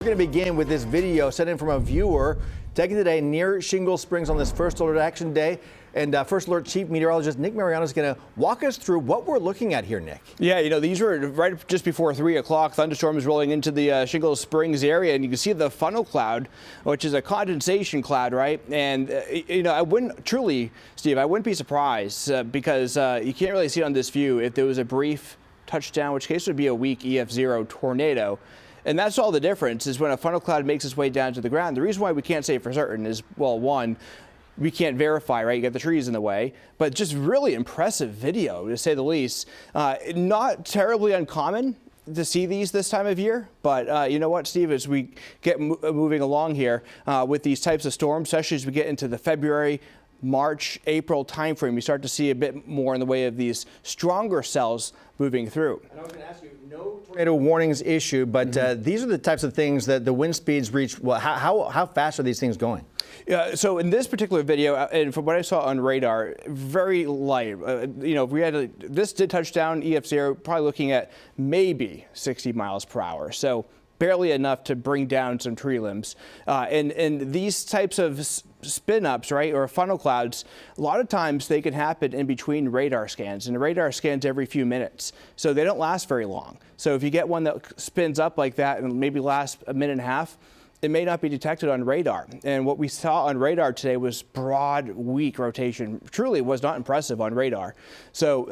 We're going to begin with this video sent in from a viewer taken today near Shingle Springs on this first alert action day. And First Alert Chief Meteorologist Nic Merianos is going to walk us through what we're looking at here, Nick. Yeah, these were right just before 3 o'clock. Thunderstorms rolling into the Shingle Springs area, and you can see the funnel cloud, which is a condensation cloud, right? And, I wouldn't truly, Steve, I wouldn't be surprised because you can't really see it on this view if there was a brief touchdown, which case would be a weak EF0 tornado. And that's all the difference is when a funnel cloud makes its way down to the ground. The reason why we can't say for certain is, well, one, we can't verify, right? You got the trees in the way, but just really impressive video, to say the least. Not terribly uncommon to see these this time of year, but you know what, Steve, as we get moving along here with these types of storms, especially as we get into the February, March, April timeframe, we start to see a bit more in the way of these stronger cells moving through. And I was going to ask you, no tornado warnings issued, but these are the types of things that the wind speeds reach. Well, how fast are these things going? Yeah, so in this particular video, and from what I saw on radar, very light. If we had this did touch down EF0, probably looking at maybe 60 miles per hour. So barely enough to bring down some tree limbs. And these types of spin-ups, right, or funnel clouds, a lot of times they can happen in between radar scans, and the radar scans every few minutes. So they don't last very long. So if you get one that spins up like that and maybe lasts a minute and a half, it may not be detected on radar. And what we saw on radar today was broad, weak rotation. Truly was not impressive on radar. So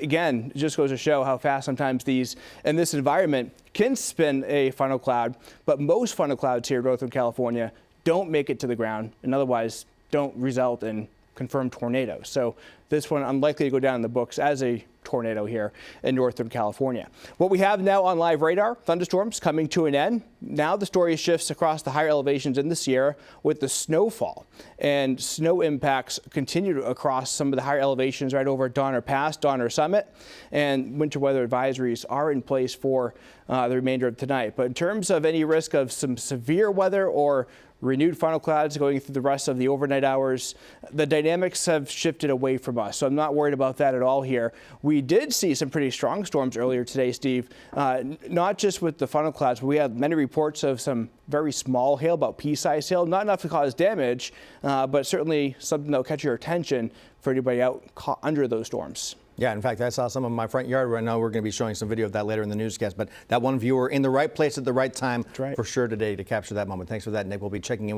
again, it just goes to show how fast sometimes these, in this environment, can spin a funnel cloud. But most funnel clouds here in Northern California don't make it to the ground and otherwise don't result in confirmed tornadoes. So this one unlikely to go down in the books as a tornado here in Northern California. What we have now on live radar, thunderstorms coming to an end. Now the story shifts across the higher elevations in the Sierra with the snowfall, and snow impacts continue across some of the higher elevations right over Donner Pass, Donner Summit, and winter weather advisories are in place for the remainder of tonight. But in terms of any risk of some severe weather or renewed funnel clouds going through the rest of the overnight hours, the dynamics have shifted away from us. So I'm not worried about that at all here. We did see some pretty strong storms earlier today, Steve, not just with the funnel clouds, but we had many reports of some very small hail, about pea-sized hail, not enough to cause damage, but certainly something that will catch your attention for anybody out caught under those storms. Yeah, in fact, I saw some of my front yard right now. We're going to be showing some video of that later in the newscast, but that one viewer in the right place at the right time for sure today to capture that moment. Thanks for that, Nick. We'll be checking in with